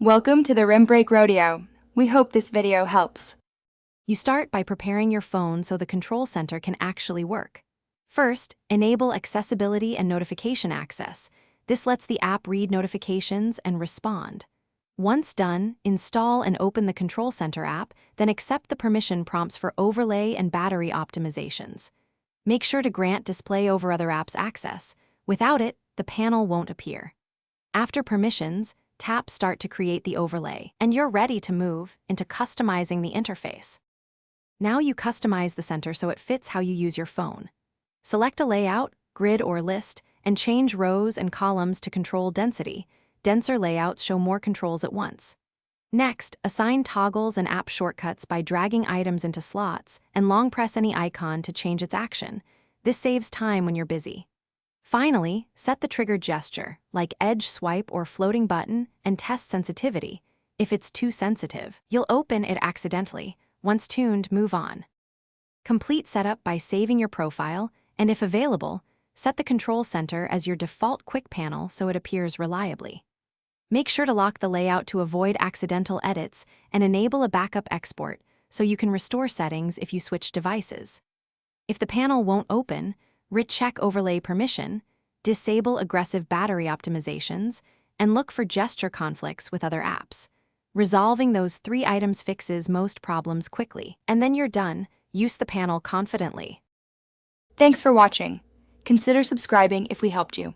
Welcome to the Rim Break Rodeo. We hope this video helps. You start by preparing your phone so the control center can actually work. First, enable accessibility and notification access. This lets the app read notifications and respond. Once done, install and open the Control Center app, then accept the permission prompts for overlay and battery optimizations. Make sure to grant display over other apps access. Without it, the panel won't appear. After permissions, tap Start to create the overlay, and you're ready to move into customizing the interface. Now you customize the center so it fits how you use your phone. Select a layout, grid or list, and change rows and columns to control density. Denser layouts show more controls at once. Next, assign toggles and app shortcuts by dragging items into slots and long press any icon to change its action. This saves time when you're busy. Finally, set the trigger gesture, like edge swipe or floating button, and test sensitivity. If it's too sensitive, you'll open it accidentally. Once tuned, move on. Complete setup by saving your profile, and if available, set the control center as your default quick panel so it appears reliably. Make sure to lock the layout to avoid accidental edits and enable a backup export so you can restore settings if you switch devices. If the panel won't open, recheck overlay permission, disable aggressive battery optimizations, and look for gesture conflicts with other apps. Resolving those 3 items fixes most problems quickly, and then you're done. Use the panel confidently. Thanks for watching. Consider subscribing if we helped you.